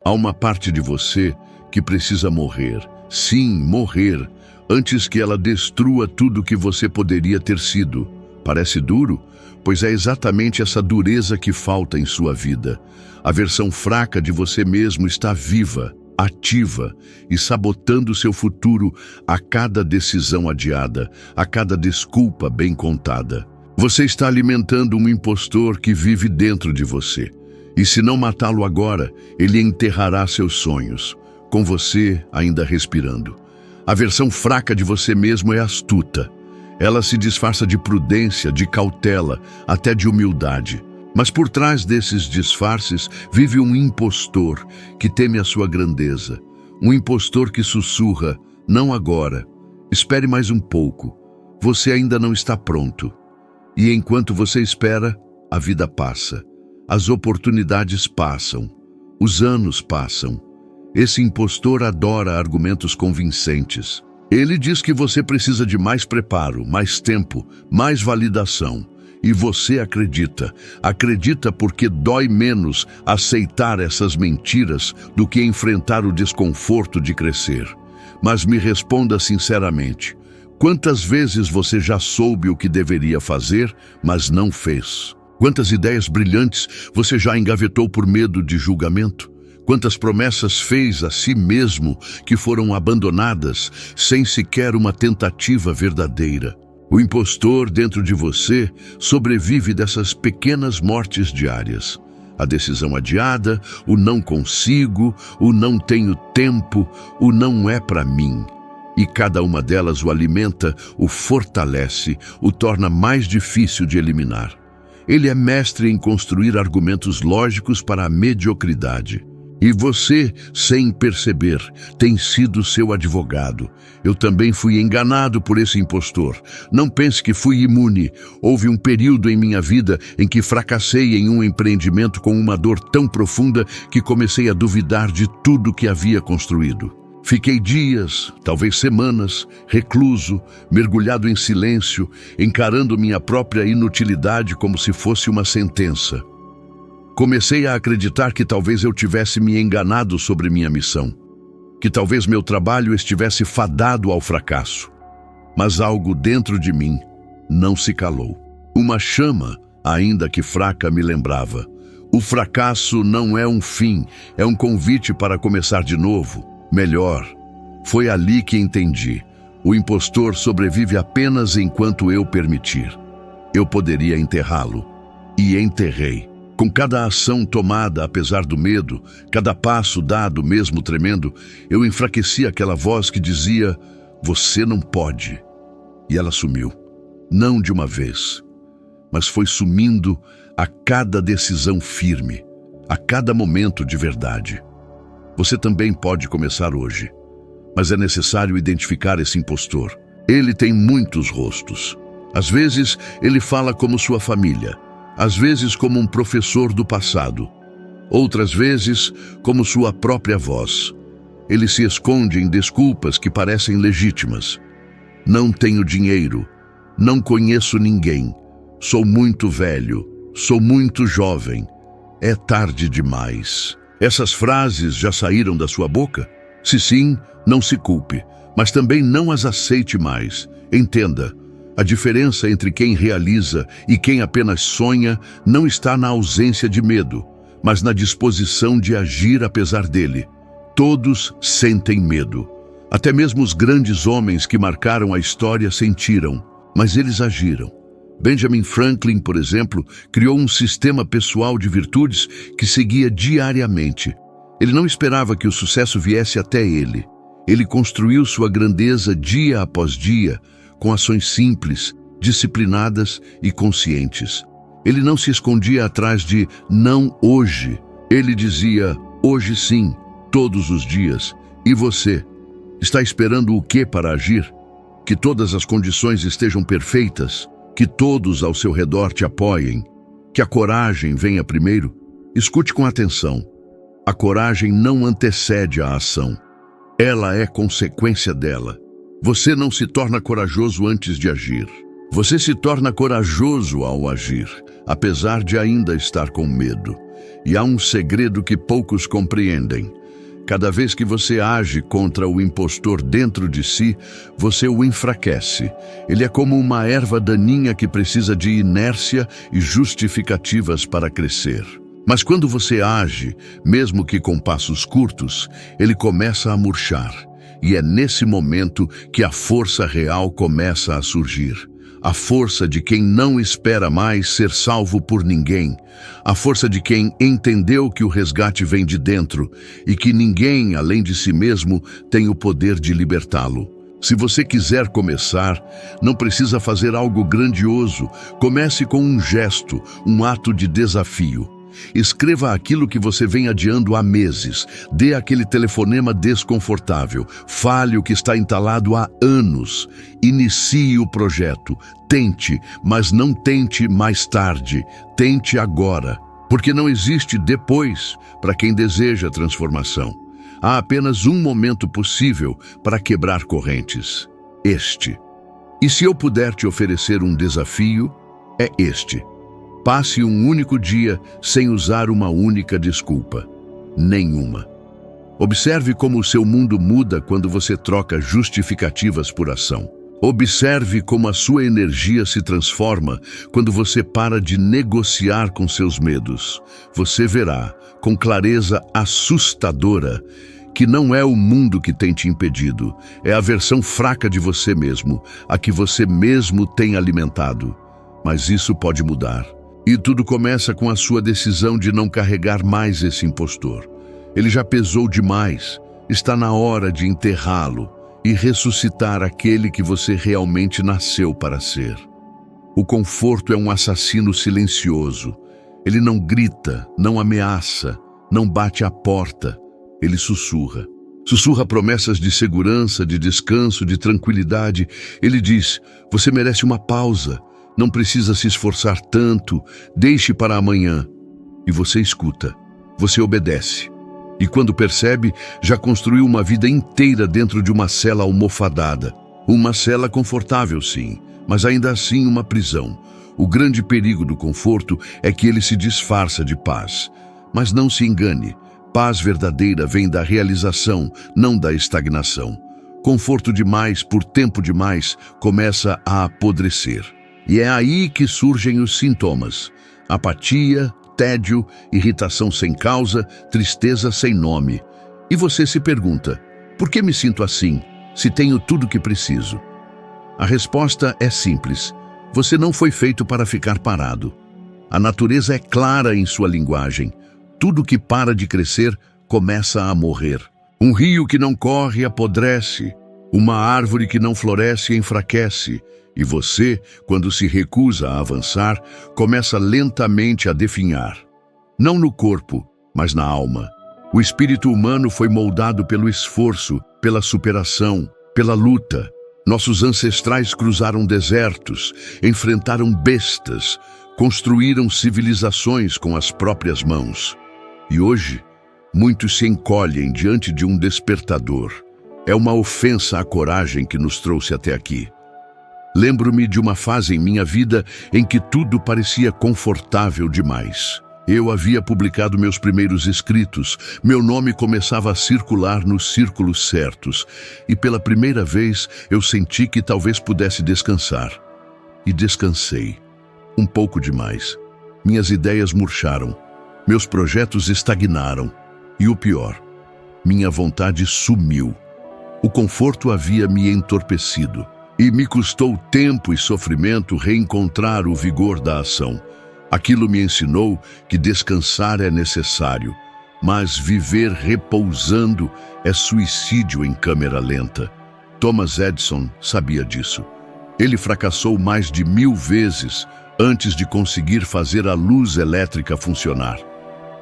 Há uma parte de você que precisa morrer, sim, morrer, antes que ela destrua tudo que você poderia ter sido. Parece duro? Pois é exatamente essa dureza que falta em sua vida. A versão fraca de você mesmo está viva, ativa e sabotando seu futuro a cada decisão adiada, a cada desculpa bem contada. Você está alimentando um impostor que vive dentro de você. E se não matá-lo agora, ele enterrará seus sonhos, com você ainda respirando. A versão fraca de você mesmo é astuta. Ela se disfarça de prudência, de cautela, até de humildade. Mas por trás desses disfarces vive um impostor que teme a sua grandeza. Um impostor que sussurra, não agora, espere mais um pouco, você ainda não está pronto. E enquanto você espera, a vida passa. As oportunidades passam, os anos passam. Esse impostor adora argumentos convincentes. Ele diz que você precisa de mais preparo, mais tempo, mais validação. E você acredita. Acredita porque dói menos aceitar essas mentiras do que enfrentar o desconforto de crescer. Mas me responda sinceramente, quantas vezes você já soube o que deveria fazer, mas não fez? Quantas ideias brilhantes você já engavetou por medo de julgamento? Quantas promessas fez a si mesmo que foram abandonadas sem sequer uma tentativa verdadeira? O impostor dentro de você sobrevive dessas pequenas mortes diárias. A decisão adiada, o não consigo, o não tenho tempo, o não é para mim. E cada uma delas o alimenta, o fortalece, o torna mais difícil de eliminar. Ele é mestre em construir argumentos lógicos para a mediocridade. E você, sem perceber, tem sido seu advogado. Eu também fui enganado por esse impostor. Não pense que fui imune. Houve um período em minha vida em que fracassei em um empreendimento com uma dor tão profunda que comecei a duvidar de tudo que havia construído. Fiquei dias, talvez semanas, recluso, mergulhado em silêncio, encarando minha própria inutilidade como se fosse uma sentença. Comecei a acreditar que talvez eu tivesse me enganado sobre minha missão, que talvez meu trabalho estivesse fadado ao fracasso. Mas algo dentro de mim não se calou. Uma chama, ainda que fraca, me lembrava. O fracasso não é um fim, é um convite para começar de novo. Melhor, foi ali que entendi. O impostor sobrevive apenas enquanto eu permitir. Eu poderia enterrá-lo. E enterrei. Com cada ação tomada, apesar do medo, cada passo dado, mesmo tremendo, eu enfraqueci aquela voz que dizia, você não pode. E ela sumiu. Não de uma vez, mas foi sumindo a cada decisão firme, a cada momento de verdade. Você também pode começar hoje, mas é necessário identificar esse impostor. Ele tem muitos rostos. Às vezes, ele fala como sua família, às vezes como um professor do passado, outras vezes como sua própria voz. Ele se esconde em desculpas que parecem legítimas. Não tenho dinheiro, não conheço ninguém, sou muito velho, sou muito jovem, é tarde demais. Essas frases já saíram da sua boca? Se sim, não se culpe, mas também não as aceite mais. Entenda, a diferença entre quem realiza e quem apenas sonha não está na ausência de medo, mas na disposição de agir apesar dele. Todos sentem medo. Até mesmo os grandes homens que marcaram a história sentiram, mas eles agiram. Benjamin Franklin, por exemplo, criou um sistema pessoal de virtudes que seguia diariamente. Ele não esperava que o sucesso viesse até ele. Ele construiu sua grandeza dia após dia, com ações simples, disciplinadas e conscientes. Ele não se escondia atrás de não hoje. Ele dizia hoje sim, todos os dias. E você? Está esperando o quê para agir? Que todas as condições estejam perfeitas? Que todos ao seu redor te apoiem? Que a coragem venha primeiro? Escute com atenção. A coragem não antecede a ação. Ela é consequência dela. Você não se torna corajoso antes de agir. Você se torna corajoso ao agir, apesar de ainda estar com medo. E há um segredo que poucos compreendem. Cada vez que você age contra o impostor dentro de si, você o enfraquece. Ele é como uma erva daninha que precisa de inércia e justificativas para crescer. Mas quando você age, mesmo que com passos curtos, ele começa a murchar. E é nesse momento que a força real começa a surgir. A força de quem não espera mais ser salvo por ninguém. A força de quem entendeu que o resgate vem de dentro e que ninguém, além de si mesmo, tem o poder de libertá-lo. Se você quiser começar, não precisa fazer algo grandioso. Comece com um gesto, um ato de desafio. Escreva aquilo que você vem adiando há meses. Dê aquele telefonema desconfortável. Fale o que está entalado há anos. Inicie o projeto. Tente, mas não tente mais tarde. Tente agora. Porque não existe depois para quem deseja transformação. Há apenas um momento possível para quebrar correntes. Este. E se eu puder te oferecer um desafio, é este. Passe um único dia sem usar uma única desculpa. Nenhuma. Observe como o seu mundo muda quando você troca justificativas por ação. Observe como a sua energia se transforma quando você para de negociar com seus medos. Você verá, com clareza assustadora, que não é o mundo que tem te impedido, é a versão fraca de você mesmo, a que você mesmo tem alimentado. Mas isso pode mudar. E tudo começa com a sua decisão de não carregar mais esse impostor. Ele já pesou demais. Está na hora de enterrá-lo e ressuscitar aquele que você realmente nasceu para ser. O conforto é um assassino silencioso. Ele não grita, não ameaça, não bate à porta. Ele sussurra. Sussurra promessas de segurança, de descanso, de tranquilidade. Ele diz: você merece uma pausa. Não precisa se esforçar tanto, deixe para amanhã. E você escuta, você obedece. E quando percebe, já construiu uma vida inteira dentro de uma cela almofadada. Uma cela confortável, sim, mas ainda assim uma prisão. O grande perigo do conforto é que ele se disfarça de paz. Mas não se engane, paz verdadeira vem da realização, não da estagnação. Conforto demais, por tempo demais, começa a apodrecer. E é aí que surgem os sintomas: apatia, tédio, irritação sem causa, tristeza sem nome. E você se pergunta: por que me sinto assim, se tenho tudo o que preciso? A resposta é simples: você não foi feito para ficar parado. A natureza é clara em sua linguagem. Tudo que para de crescer começa a morrer. Um rio que não corre apodrece. Uma árvore que não floresce enfraquece. E você, quando se recusa a avançar, começa lentamente a definhar. Não no corpo, mas na alma. O espírito humano foi moldado pelo esforço, pela superação, pela luta. Nossos ancestrais cruzaram desertos, enfrentaram bestas, construíram civilizações com as próprias mãos. E hoje, muitos se encolhem diante de um despertador. É uma ofensa à coragem que nos trouxe até aqui. Lembro-me de uma fase em minha vida em que tudo parecia confortável demais. Eu havia publicado meus primeiros escritos, meu nome começava a circular nos círculos certos, e pela primeira vez eu senti que talvez pudesse descansar. E descansei. Um pouco demais. Minhas ideias murcharam, meus projetos estagnaram, e o pior, minha vontade sumiu. O conforto havia me entorpecido. E me custou tempo e sofrimento reencontrar o vigor da ação. Aquilo me ensinou que descansar é necessário, mas viver repousando é suicídio em câmera lenta. Thomas Edison sabia disso. Ele fracassou mais de 1000 vezes antes de conseguir fazer a luz elétrica funcionar.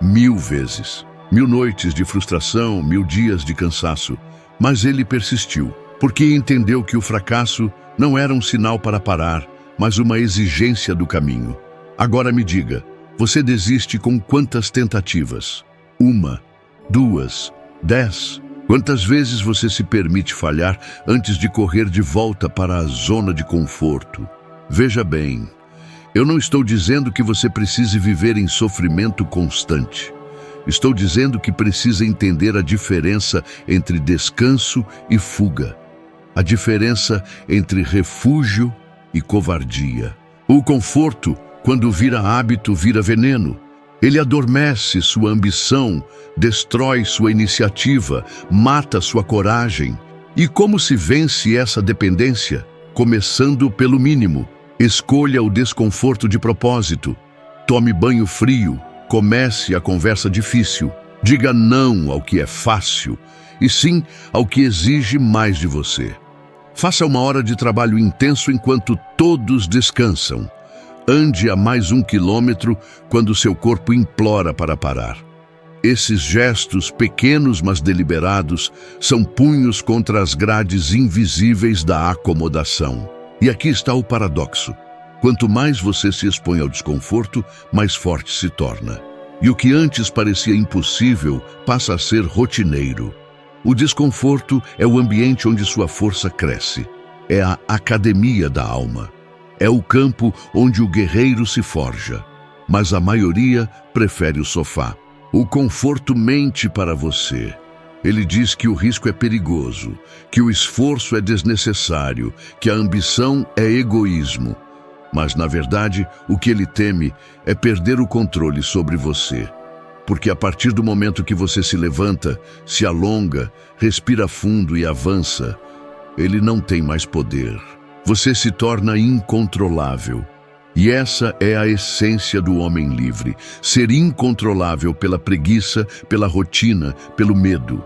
1000 vezes. 1000 noites de frustração, 1000 dias de cansaço. Mas ele persistiu. Porque entendeu que o fracasso não era um sinal para parar, mas uma exigência do caminho. Agora me diga, você desiste com quantas tentativas? 1, 2, 10? Quantas vezes você se permite falhar antes de correr de volta para a zona de conforto? Veja bem, Eu não estou dizendo que você precise viver em sofrimento constante. Estou dizendo que precisa entender a diferença entre descanso e fuga. A diferença entre refúgio e covardia. O conforto, quando vira hábito, vira veneno. Ele adormece sua ambição, destrói sua iniciativa, mata sua coragem. E como se vence essa dependência? Começando pelo mínimo. Escolha o desconforto de propósito. Tome banho frio. Comece a conversa difícil. Diga não ao que é fácil e sim ao que exige mais de você. Faça uma hora de trabalho intenso enquanto todos descansam. Ande a mais 1 quilômetro quando seu corpo implora para parar. Esses gestos, pequenos mas deliberados, são punhos contra as grades invisíveis da acomodação. E aqui está o paradoxo. Quanto mais você se expõe ao desconforto, mais forte se torna. E o que antes parecia impossível passa a ser rotineiro. O desconforto é o ambiente onde sua força cresce. É a academia da alma. É o campo onde o guerreiro se forja. Mas a maioria prefere o sofá. O conforto mente para você. Ele diz que o risco é perigoso, que o esforço é desnecessário, que a ambição é egoísmo. Mas, na verdade, o que ele teme é perder o controle sobre você. Porque a partir do momento que você se levanta, se alonga, respira fundo e avança, ele não tem mais poder. Você se torna incontrolável. E essa é a essência do homem livre. Ser incontrolável pela preguiça, pela rotina, pelo medo.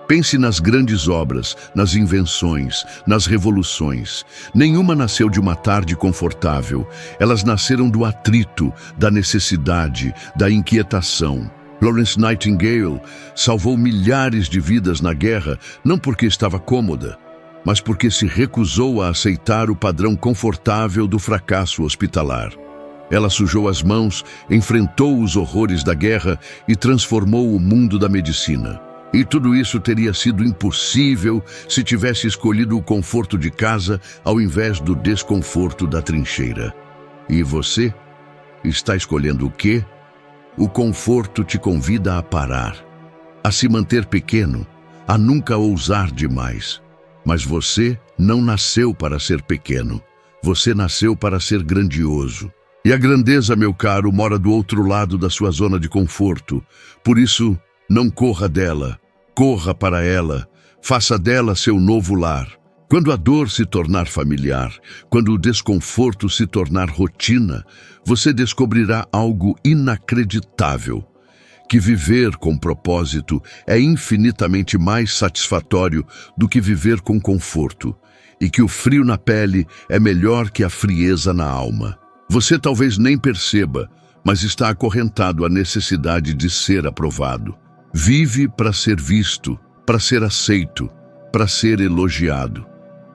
Pense nas grandes obras, nas invenções, nas revoluções. Nenhuma nasceu de uma tarde confortável. Elas nasceram do atrito, da necessidade, da inquietação. Florence Nightingale salvou milhares de vidas na guerra, não porque estava cômoda, mas porque se recusou a aceitar o padrão confortável do fracasso hospitalar. Ela sujou as mãos, enfrentou os horrores da guerra e transformou o mundo da medicina. E tudo isso teria sido impossível se tivesse escolhido o conforto de casa ao invés do desconforto da trincheira. E você? Está escolhendo o quê? O conforto te convida a parar, a se manter pequeno, a nunca ousar demais. Mas você não nasceu para ser pequeno. Você nasceu para ser grandioso. E a grandeza, meu caro, mora do outro lado da sua zona de conforto. Por isso, não corra dela. Corra para ela. Faça dela seu novo lar. Quando a dor se tornar familiar, quando o desconforto se tornar rotina, você descobrirá algo inacreditável. Que viver com propósito é infinitamente mais satisfatório do que viver com conforto, e que o frio na pele é melhor que a frieza na alma. Você talvez nem perceba, mas está acorrentado à necessidade de ser aprovado. Vive para ser visto, para ser aceito, para ser elogiado.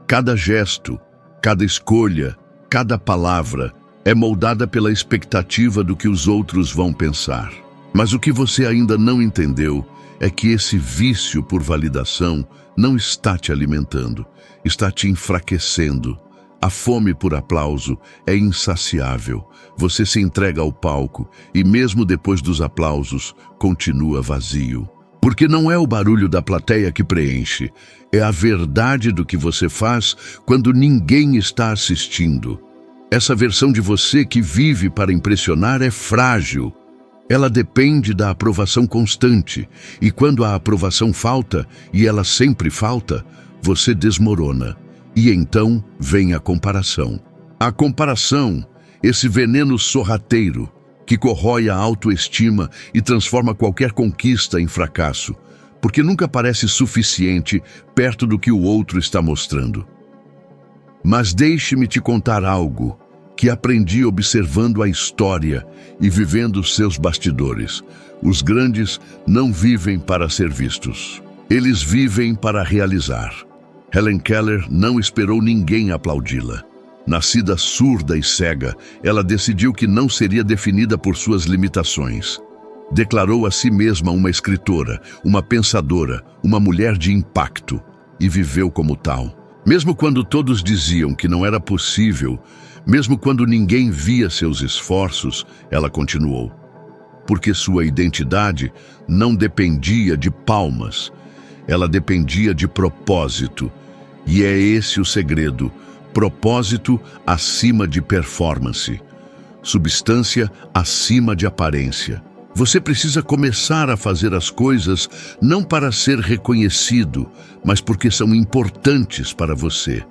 Cada gesto, cada escolha, cada palavra é moldada pela expectativa do que os outros vão pensar. Mas o que você ainda não entendeu é que esse vício por validação não está te alimentando, está te enfraquecendo. A fome por aplauso é insaciável. Você se entrega ao palco e mesmo depois dos aplausos, continua vazio. Porque não é o barulho da plateia que preenche, é a verdade do que você faz quando ninguém está assistindo. Essa versão de você que vive para impressionar é frágil. Ela depende da aprovação constante, e quando a aprovação falta, e ela sempre falta, você desmorona. E então vem a comparação. A comparação, esse veneno sorrateiro, que corrói a autoestima e transforma qualquer conquista em fracasso, porque nunca parece suficiente perto do que o outro está mostrando. Mas deixe-me te contar algo que aprendi observando a história e vivendo seus bastidores. Os grandes não vivem para ser vistos. Eles vivem para realizar. Helen Keller não esperou ninguém aplaudi-la. Nascida surda e cega, ela decidiu que não seria definida por suas limitações. Declarou a si mesma uma escritora, uma pensadora, uma mulher de impacto, e viveu como tal. Mesmo quando todos diziam que não era possível, Mesmo quando ninguém via seus esforços, ela continuou. Porque sua identidade não dependia de palmas, ela dependia de propósito. E é esse o segredo: propósito acima de performance, substância acima de aparência. Você precisa começar a fazer as coisas não para ser reconhecido, mas porque são importantes para você.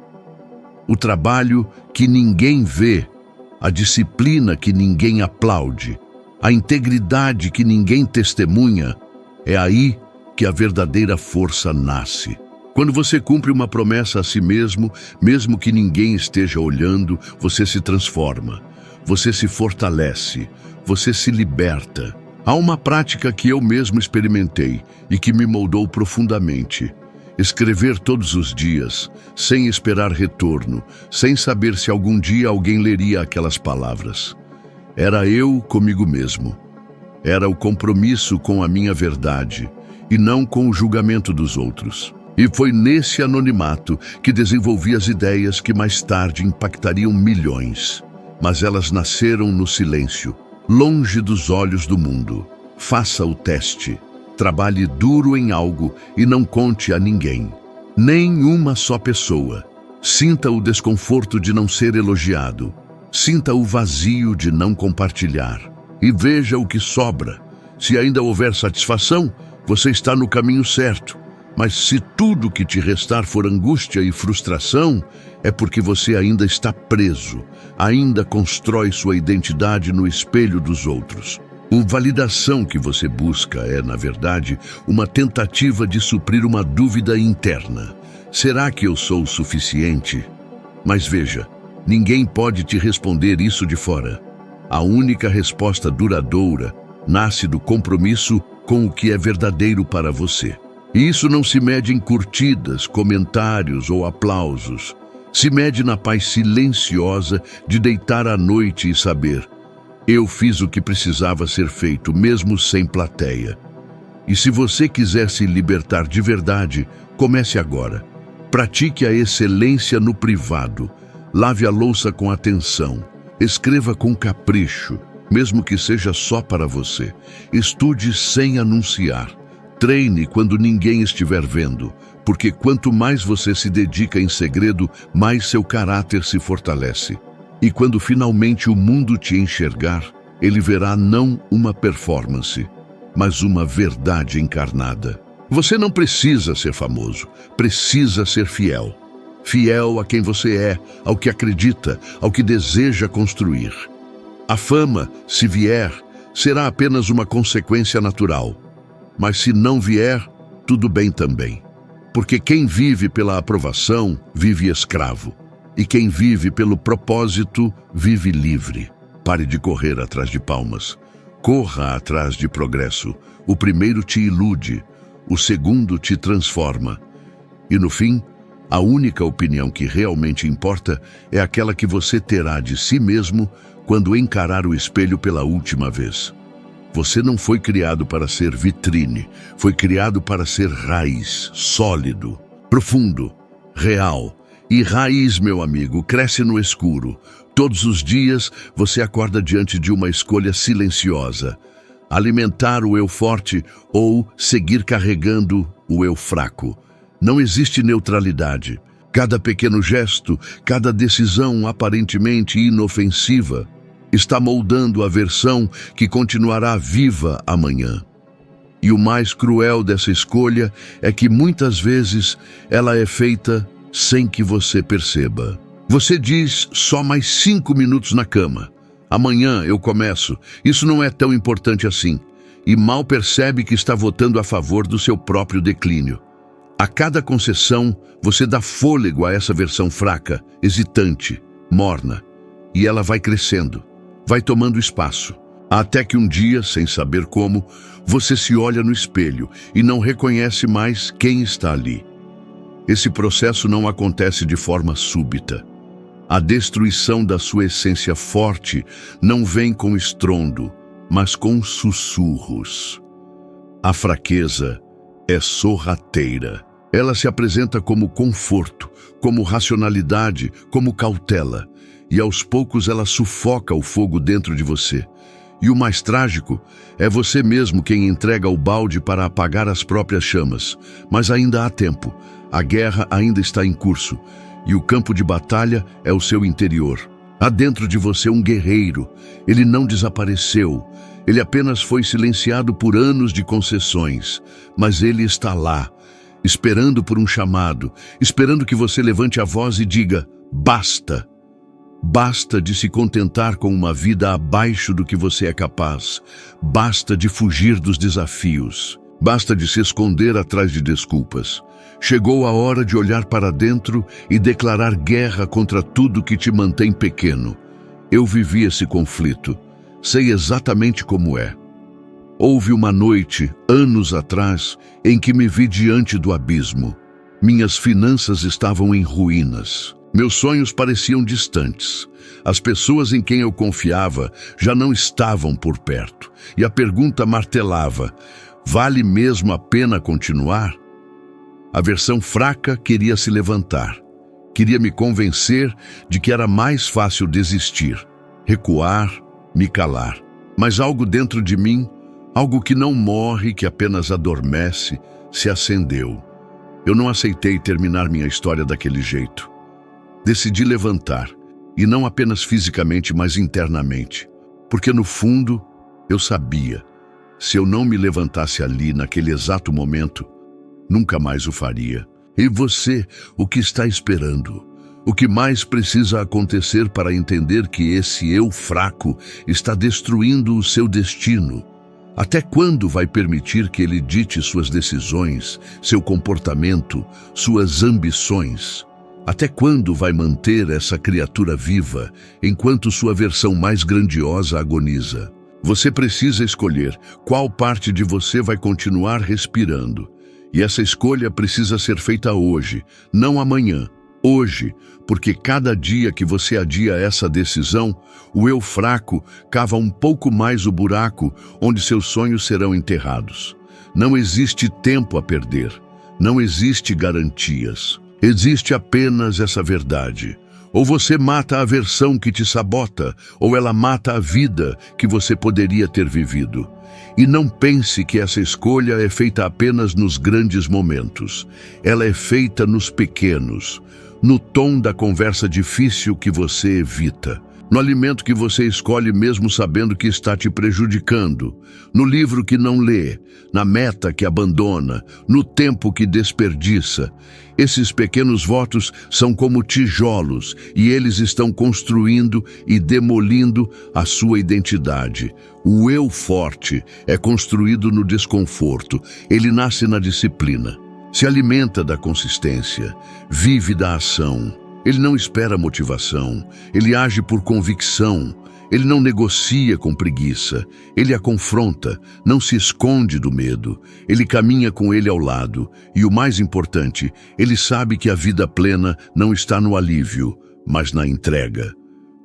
O trabalho que ninguém vê, a disciplina que ninguém aplaude, a integridade que ninguém testemunha, é aí que a verdadeira força nasce. Quando você cumpre uma promessa a si mesmo, mesmo que ninguém esteja olhando, você se transforma, você se fortalece, você se liberta. Há uma prática que eu mesmo experimentei e que me moldou profundamente. Escrever todos os dias, sem esperar retorno, sem saber se algum dia alguém leria aquelas palavras. Era eu comigo mesmo. Era o compromisso com a minha verdade e não com o julgamento dos outros. E foi nesse anonimato que desenvolvi as ideias que mais tarde impactariam milhões. Mas elas nasceram no silêncio, longe dos olhos do mundo. Faça o teste. Trabalhe duro em algo e não conte a ninguém. Nem uma só pessoa. Sinta o desconforto de não ser elogiado. Sinta o vazio de não compartilhar. E veja o que sobra. Se ainda houver satisfação, você está no caminho certo. Mas se tudo que te restar for angústia e frustração, é porque você ainda está preso, ainda constrói sua identidade no espelho dos outros. A validação que você busca é, na verdade, uma tentativa de suprir uma dúvida interna. Será que eu sou o suficiente? Mas veja, ninguém pode te responder isso de fora. A única resposta duradoura nasce do compromisso com o que é verdadeiro para você. E isso não se mede em curtidas, comentários ou aplausos. Se mede na paz silenciosa de deitar à noite e saber: eu fiz o que precisava ser feito, mesmo sem plateia. E se você quiser se libertar de verdade, comece agora. Pratique a excelência no privado. Lave a louça com atenção. Escreva com capricho, mesmo que seja só para você. Estude sem anunciar. Treine quando ninguém estiver vendo, porque quanto mais você se dedica em segredo, mais seu caráter se fortalece. E quando finalmente o mundo te enxergar, ele verá não uma performance, mas uma verdade encarnada. Você não precisa ser famoso, precisa ser fiel. Fiel a quem você é, ao que acredita, ao que deseja construir. A fama, se vier, será apenas uma consequência natural. Mas se não vier, tudo bem também. Porque quem vive pela aprovação, vive escravo. E quem vive pelo propósito, vive livre. Pare de correr atrás de palmas. Corra atrás de progresso. O primeiro te ilude, o segundo te transforma. E no fim, a única opinião que realmente importa é aquela que você terá de si mesmo quando encarar o espelho pela última vez. Você não foi criado para ser vitrine, foi criado para ser raiz, sólido, profundo, real. E raiz, meu amigo, cresce no escuro. Todos os dias você acorda diante de uma escolha silenciosa: alimentar o eu forte ou seguir carregando o eu fraco. Não existe neutralidade. Cada pequeno gesto, cada decisão aparentemente inofensiva, está moldando a versão que continuará viva amanhã. E o mais cruel dessa escolha é que muitas vezes ela é feita sem que você perceba. Você diz: só mais 5 minutos na cama. Amanhã eu começo. Isso não é tão importante assim. E mal percebe que está votando a favor do seu próprio declínio. A cada concessão, você dá fôlego a essa versão fraca, hesitante, morna. E ela vai crescendo, vai tomando espaço. Até que um dia, sem saber como, você se olha no espelho e não reconhece mais quem está ali. Esse processo não acontece de forma súbita. A destruição da sua essência forte não vem com estrondo, mas com sussurros. A fraqueza é sorrateira. Ela se apresenta como conforto, como racionalidade, como cautela. e aos poucos ela sufoca o fogo dentro de você. E o mais trágico é você mesmo quem entrega o balde para apagar as próprias chamas. Mas ainda há tempo, a guerra ainda está em curso, e o campo de batalha é o seu interior. Há dentro de você um guerreiro, ele não desapareceu, ele apenas foi silenciado por anos de concessões, mas ele está lá, esperando por um chamado, esperando que você levante a voz e diga: basta! Basta de se contentar com uma vida abaixo do que você é capaz. Basta de fugir dos desafios. Basta de se esconder atrás de desculpas. Chegou a hora de olhar para dentro e declarar guerra contra tudo que te mantém pequeno. Eu vivi esse conflito. Sei exatamente como é. Houve uma noite, anos atrás, em que me vi diante do abismo. Minhas finanças estavam em ruínas. Meus sonhos pareciam distantes. As pessoas em quem eu confiava já não estavam por perto. E a pergunta martelava: vale mesmo a pena continuar? A versão fraca queria se levantar. Queria me convencer de que era mais fácil desistir, recuar, me calar. Mas algo dentro de mim, algo que não morre, que apenas adormece, se acendeu. Eu não aceitei terminar minha história daquele jeito. Decidi levantar, e não apenas fisicamente, mas internamente. Porque no fundo, eu sabia, se eu não me levantasse ali, naquele exato momento, nunca mais o faria. E você, o que está esperando? O que mais precisa acontecer para entender que esse eu fraco está destruindo o seu destino? Até quando vai permitir que ele dite suas decisões, seu comportamento, suas ambições? Até quando vai manter essa criatura viva, enquanto sua versão mais grandiosa agoniza? Você precisa escolher qual parte de você vai continuar respirando. E essa escolha precisa ser feita hoje, não amanhã. Hoje, porque cada dia que você adia essa decisão, o eu fraco cava um pouco mais o buraco onde seus sonhos serão enterrados. Não existe tempo a perder. Não existe garantias. Existe apenas essa verdade. Ou você mata a versão que te sabota, ou ela mata a vida que você poderia ter vivido. E não pense que essa escolha é feita apenas nos grandes momentos. Ela é feita nos pequenos, no tom da conversa difícil que você evita, no alimento que você escolhe mesmo sabendo que está te prejudicando, no livro que não lê, na meta que abandona, no tempo que desperdiça. Esses pequenos votos são como tijolos e eles estão construindo e demolindo a sua identidade. O eu forte é construído no desconforto, ele nasce na disciplina, se alimenta da consistência, vive da ação. Ele não espera motivação, ele age por convicção, ele não negocia com preguiça, ele a confronta, não se esconde do medo, ele caminha com ele ao lado e o mais importante, ele sabe que a vida plena não está no alívio, mas na entrega.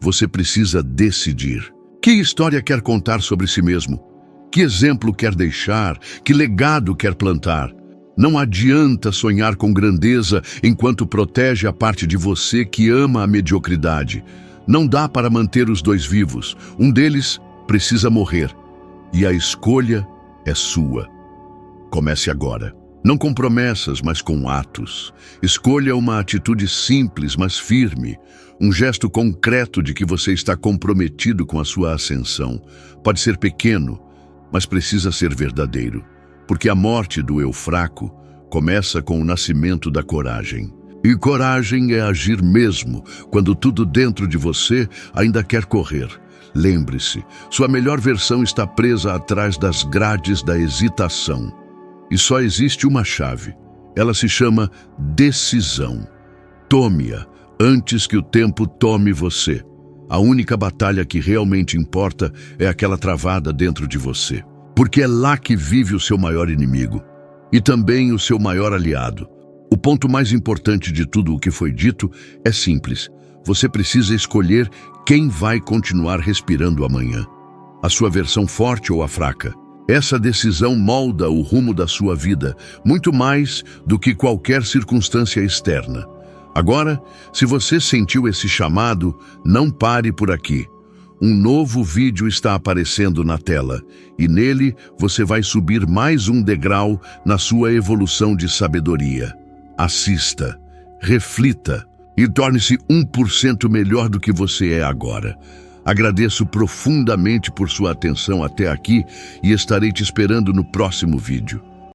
Você precisa decidir. Que história quer contar sobre si mesmo? Que exemplo quer deixar? Que legado quer plantar? Não adianta sonhar com grandeza enquanto protege a parte de você que ama a mediocridade. Não dá para manter os dois vivos. Um deles precisa morrer. E a escolha é sua. Comece agora. Não com promessas, mas com atos. Escolha uma atitude simples, mas firme. Um gesto concreto de que você está comprometido com a sua ascensão. Pode ser pequeno, mas precisa ser verdadeiro. Porque a morte do eu fraco começa com o nascimento da coragem. E coragem é agir mesmo, quando tudo dentro de você ainda quer correr. Lembre-se, sua melhor versão está presa atrás das grades da hesitação. E só existe uma chave. Ela se chama decisão. Tome-a antes que o tempo tome você. A única batalha que realmente importa é aquela travada dentro de você. Porque é lá que vive o seu maior inimigo e também o seu maior aliado. O ponto mais importante de tudo o que foi dito é simples. Você precisa escolher quem vai continuar respirando amanhã. A sua versão forte ou a fraca. Essa decisão molda o rumo da sua vida, muito mais do que qualquer circunstância externa. Agora, se você sentiu esse chamado, não pare por aqui. Um novo vídeo está aparecendo na tela e nele você vai subir mais um degrau na sua evolução de sabedoria. Assista, reflita e torne-se 1% melhor do que você é agora. Agradeço profundamente por sua atenção até aqui e estarei te esperando no próximo vídeo.